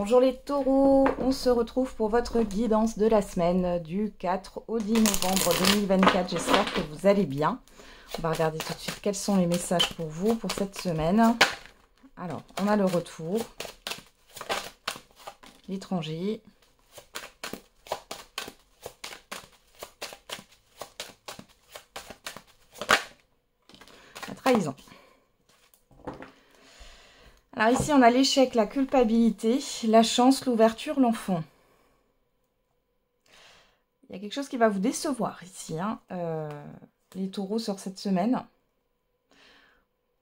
Bonjour les taureaux, on se retrouve pour votre guidance de la semaine du 4 au 10 novembre 2024. J'espère que vous allez bien. On va regarder tout de suite quels sont les messages pour vous pour cette semaine. Alors, on a le retour, l'étranger, la trahison. Alors ici, on a l'échec, la culpabilité, la chance, l'ouverture, l'enfant. Il y a quelque chose qui va vous décevoir ici, hein, les taureaux, sur cette semaine.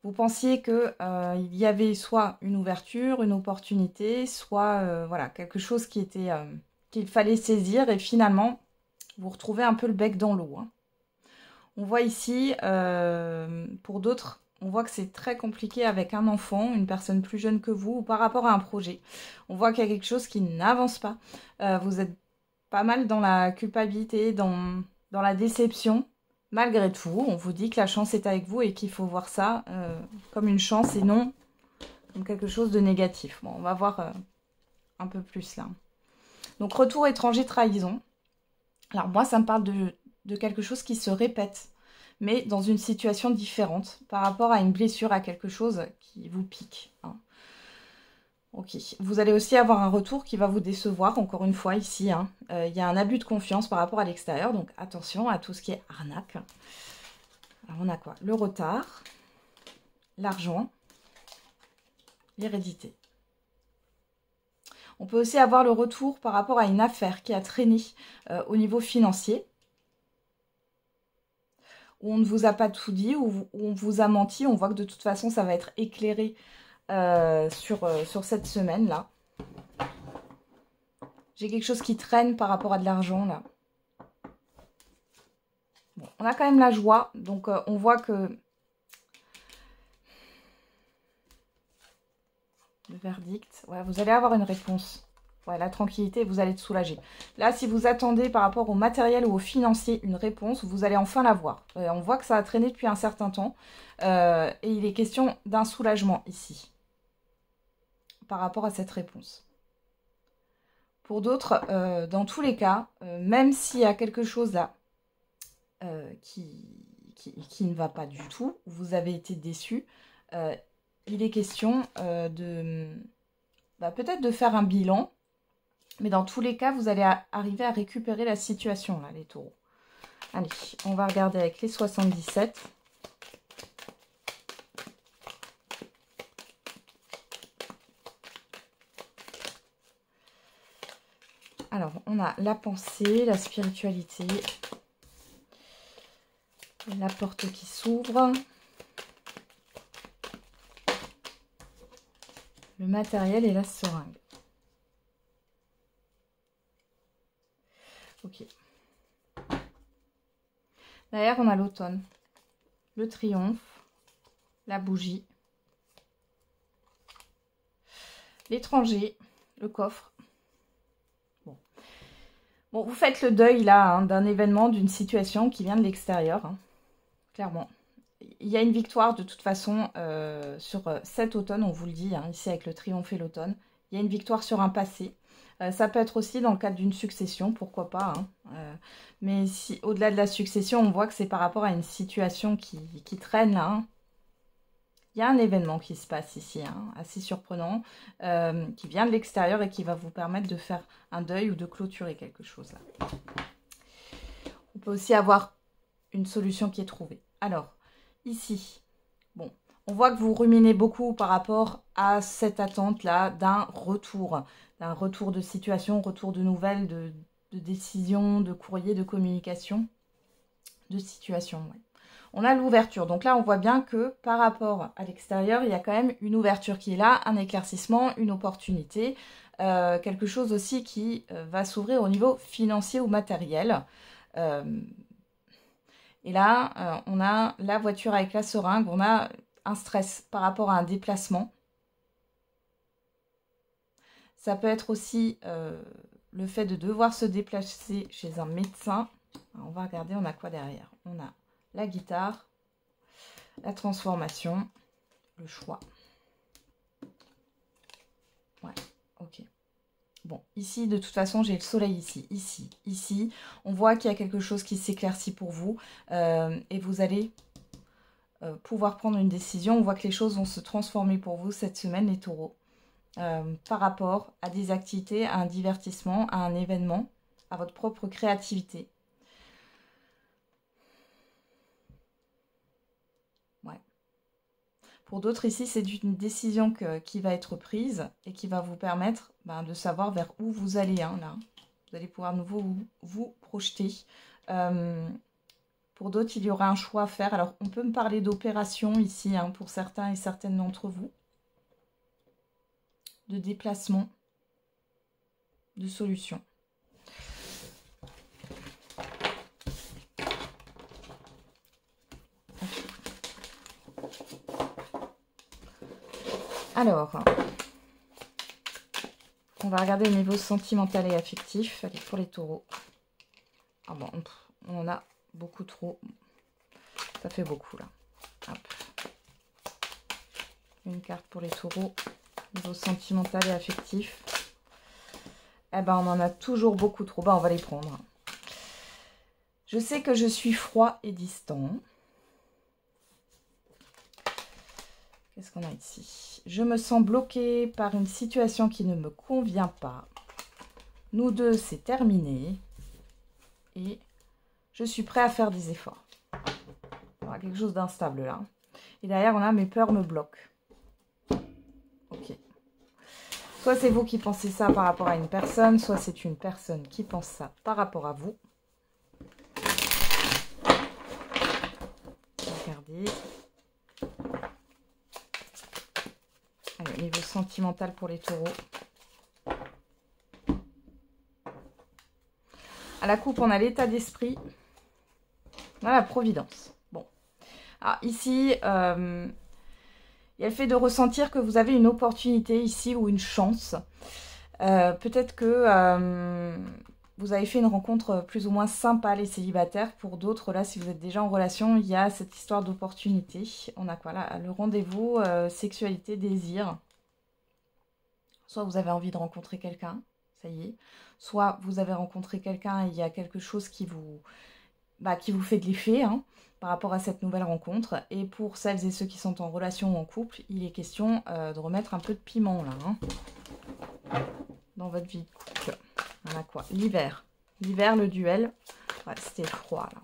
Vous pensiez qu'il y avait soit une ouverture, une opportunité, soit voilà, quelque chose qui était qu'il fallait saisir et finalement, vous retrouvez un peu le bec dans l'eau. Hein. On voit ici, pour d'autres, on voit que c'est très compliqué avec un enfant, une personne plus jeune que vous, ou par rapport à un projet. On voit qu'il y a quelque chose qui n'avance pas. Vous êtes pas mal dans la culpabilité, dans la déception. Malgré tout, on vous dit que la chance est avec vous et qu'il faut voir ça comme une chance et non comme quelque chose de négatif. Bon, on va voir un peu plus là. Donc, retour étranger, trahison. Alors, moi, ça me parle de quelque chose qui se répète, mais dans une situation différente par rapport à une blessure, à quelque chose qui vous pique. Hein. Ok, vous allez aussi avoir un retour qui va vous décevoir, encore une fois ici. Hein. Y a un abus de confiance par rapport à l'extérieur, donc attention à tout ce qui est arnaque. Alors on a quoi? Le retard, l'argent, l'hérédité. On peut aussi avoir le retour par rapport à une affaire qui a traîné au niveau financier, où on ne vous a pas tout dit, où on vous a menti. On voit que de toute façon, ça va être éclairé sur cette semaine-là. J'ai quelque chose qui traîne par rapport à de l'argent, là. Bon, on a quand même la joie, donc on voit que le verdict, ouais, vous allez avoir une réponse. Ouais, la tranquillité, vous allez être soulagé. Là, si vous attendez par rapport au matériel ou au financier une réponse, vous allez enfin l'avoir. On voit que ça a traîné depuis un certain temps et il est question d'un soulagement ici par rapport à cette réponse. Pour d'autres, dans tous les cas, même s'il y a quelque chose là qui ne va pas du tout, vous avez été déçu, il est question peut-être de faire un bilan, mais dans tous les cas, vous allez arriver à récupérer la situation, là, les taureaux. Allez, on va regarder avec les 77. Alors, on a la pensée, la spiritualité, la porte qui s'ouvre, le matériel et la seringue. Ok. Derrière, on a l'automne, le triomphe, la bougie, l'étranger, le coffre. Bon, vous faites le deuil là hein, d'un événement, d'une situation qui vient de l'extérieur, hein, clairement. Il y a une victoire de toute façon sur cet automne, on vous le dit, hein, ici avec le triomphe et l'automne. Il y a une victoire sur un passé. Ça peut être aussi dans le cadre d'une succession, pourquoi pas. Hein. Mais si, au-delà de la succession, on voit que c'est par rapport à une situation qui traîne là. Hein. Il y a un événement qui se passe ici, hein, assez surprenant, qui vient de l'extérieur et qui va vous permettre de faire un deuil ou de clôturer quelque chose là. On peut aussi avoir une solution qui est trouvée. Alors, ici, bon, on voit que vous ruminez beaucoup par rapport à cette attente-là d'un retour de situation, retour de nouvelles, de décision, de courrier, de communication, de situation, ouais. On a l'ouverture. Donc là, on voit bien que par rapport à l'extérieur, il y a quand même une ouverture qui est là, un éclaircissement, une opportunité, quelque chose aussi qui va s'ouvrir au niveau financier ou matériel. Et là, on a la voiture avec la seringue, on a un stress par rapport à un déplacement. Ça peut être aussi le fait de devoir se déplacer chez un médecin. Alors, on va regarder, on a quoi derrière? On a la guitare, la transformation, le choix. Ouais, ok. Bon, ici, de toute façon, j'ai le soleil ici, ici. On voit qu'il y a quelque chose qui s'éclaircit pour vous et vous allez pouvoir prendre une décision. On voit que les choses vont se transformer pour vous cette semaine, les taureaux, par rapport à des activités, à un divertissement, à un événement, à votre propre créativité. Ouais. Pour d'autres ici, c'est une décision qui va être prise et qui va vous permettre de savoir vers où vous allez. Hein, là. Vous allez pouvoir de nouveau vous projeter. Pour d'autres, il y aura un choix à faire. Alors, on peut me parler d'opération ici, hein, pour certains et certaines d'entre vous. De déplacement, de solution. Alors, on va regarder le niveau sentimental et affectif. Allez, pour les taureaux. Ah bon, on en a beaucoup trop. Ça fait beaucoup, là. Hop. Une carte pour les taureaux. Niveau sentimental et affectif. Eh ben, on en a toujours beaucoup trop. On va les prendre. Je sais que je suis froid et distant. Qu'est-ce qu'on a ici? Je me sens bloquée par une situation qui ne me convient pas. Nous deux, c'est terminé. Et je suis prêt à faire des efforts. On a quelque chose d'instable là. Et derrière, on a mes peurs me bloquent. Ok. Soit c'est vous qui pensez ça par rapport à une personne, soit c'est une personne qui pense ça par rapport à vous. Regardez. Allez, niveau sentimental pour les taureaux. À la coupe, on a l'état d'esprit. On a la providence. Bon. Alors ici, il y a le fait de ressentir que vous avez une opportunité ici ou une chance. Peut-être que vous avez fait une rencontre plus ou moins sympa, les célibataires. Pour d'autres, là, si vous êtes déjà en relation, il y a cette histoire d'opportunité. On a quoi là? Le rendez-vous, sexualité, désir. Soit vous avez envie de rencontrer quelqu'un, ça y est. Soit vous avez rencontré quelqu'un et il y a quelque chose qui vous fait de l'effet par rapport à cette nouvelle rencontre. Et pour celles et ceux qui sont en relation ou en couple, il est question de remettre un peu de piment là, dans votre vie de couple. On a quoi? L'hiver. L'hiver, le duel. Ouais, c'était froid là.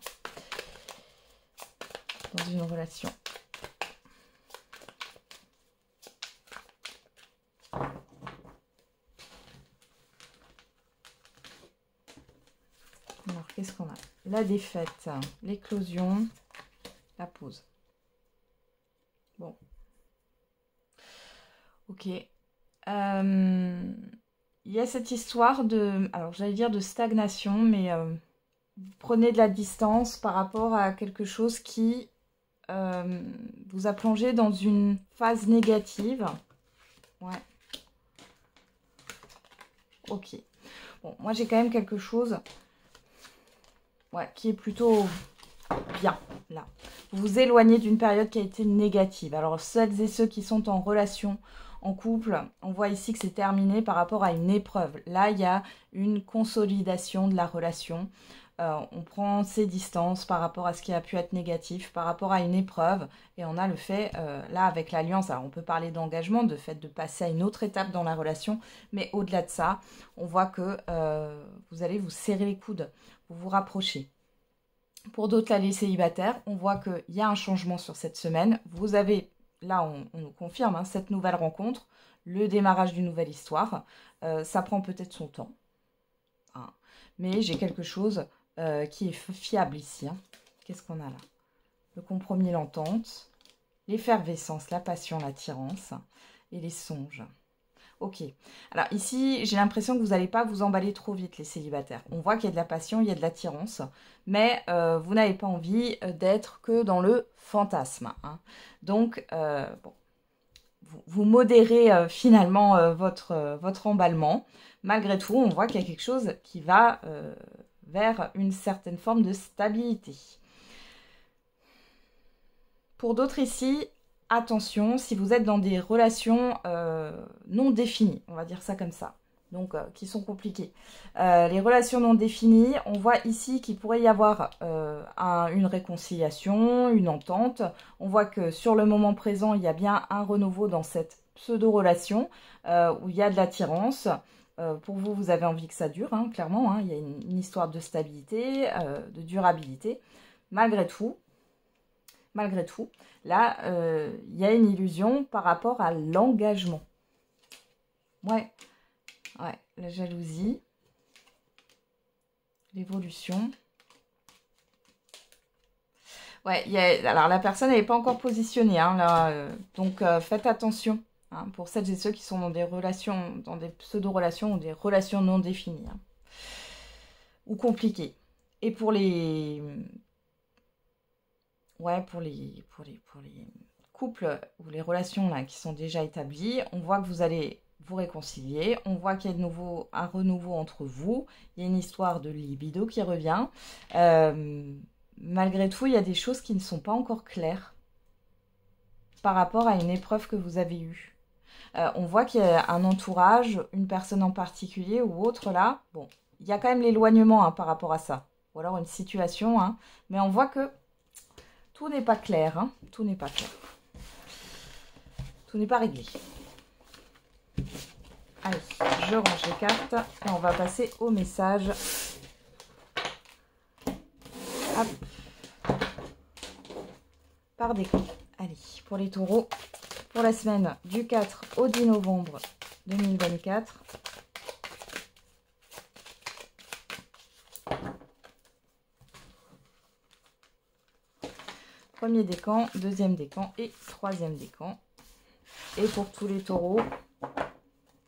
Dans une relation. Alors, qu'est-ce qu'on a? La défaite, l'éclosion, la pause. Bon. Ok. Il y a cette histoire de... Alors, j'allais dire de stagnation, mais vous prenez de la distance par rapport à quelque chose qui vous a plongé dans une phase négative. Ouais. Ok. Bon, moi, j'ai quand même quelque chose... Ouais, qui est plutôt bien, là. Vous vous éloignez d'une période qui a été négative. Alors, celles et ceux qui sont en relation, en couple, on voit ici que c'est terminé par rapport à une épreuve. Là, il y a une consolidation de la relation. On prend ses distances par rapport à ce qui a pu être négatif, par rapport à une épreuve. Et on a le fait, là, avec l'alliance, alors on peut parler d'engagement, de fait de passer à une autre étape dans la relation. Mais au-delà de ça, on voit que vous allez vous serrer les coudes. Vous vous rapprochez. Pour d'autres, là, les célibataires, on voit qu'il y a un changement sur cette semaine. Vous avez, là, on nous confirme, cette nouvelle rencontre, le démarrage d'une nouvelle histoire. Ça prend peut-être son temps. Mais j'ai quelque chose qui est fiable ici. Qu'est-ce qu'on a là? Le compromis, l'entente, l'effervescence, la passion, l'attirance et les songes. Ok. Alors ici, j'ai l'impression que vous n'allez pas vous emballer trop vite, les célibataires. On voit qu'il y a de la passion, il y a de l'attirance, mais vous n'avez pas envie d'être que dans le fantasme. Donc, bon, vous modérez finalement votre emballement. Malgré tout, on voit qu'il y a quelque chose qui va vers une certaine forme de stabilité. Pour d'autres ici, attention, si vous êtes dans des relations non définies, on va dire ça comme ça. donc qui sont compliquées. Les relations non définies, on voit ici qu'il pourrait y avoir une réconciliation, une entente. On voit que sur le moment présent, il y a bien un renouveau dans cette pseudo-relation où il y a de l'attirance. Pour vous, vous avez envie que ça dure, hein, clairement. Hein, il y a une histoire de stabilité, de durabilité. Malgré tout, là, il y a une illusion par rapport à l'engagement. Ouais, la jalousie, l'évolution. Ouais, alors la personne n'est pas encore positionnée, hein, là, donc faites attention. Hein, pour celles et ceux qui sont dans des relations, dans des pseudo-relations ou des relations non définies. Hein, ou compliquées. Et pour les... Ouais, pour les couples ou les relations là, qui sont déjà établies, on voit que vous allez vous réconcilier. On voit qu'il y a un renouveau entre vous. Il y a une histoire de libido qui revient. Malgré tout, il y a des choses qui ne sont pas encore claires par rapport à une épreuve que vous avez eue. On voit qu'il y a un entourage, une personne en particulier ou autre là. Bon, il y a quand même l'éloignement hein, par rapport à ça. Ou alors une situation. Hein, mais on voit que tout n'est pas clair. Hein, tout n'est pas clair. Tout n'est pas réglé. Allez, je range les cartes et on va passer au message. Hop. Par décan. Allez, pour les taureaux, pour la semaine du 4 au 10 novembre 2024. Premier décan, deuxième décan et troisième décan. Et pour tous les taureaux,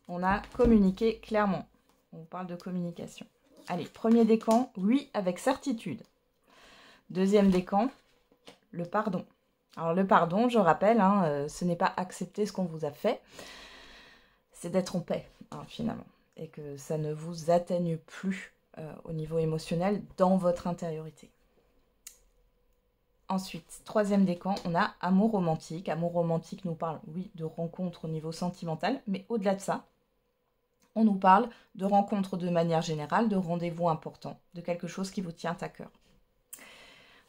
on a communiqué clairement. On parle de communication. Allez, premier décan, oui, avec certitude. Deuxième décan, le pardon. Alors le pardon, je rappelle, hein, ce n'est pas accepter ce qu'on vous a fait, c'est d'être en paix, hein, finalement. Et que ça ne vous atteigne plus au niveau émotionnel dans votre intériorité. Ensuite, troisième décan, on a amour romantique. Amour romantique nous parle, oui, de rencontres au niveau sentimental, mais au-delà de ça, on nous parle de rencontres de manière générale, de rendez-vous importants, de quelque chose qui vous tient à cœur.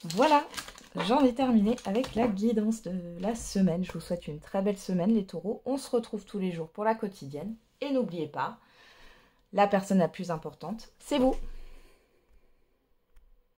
Voilà, j'en ai terminé avec la guidance de la semaine. Je vous souhaite une très belle semaine, les taureaux. On se retrouve tous les jours pour la quotidienne. Et n'oubliez pas, la personne la plus importante, c'est vous.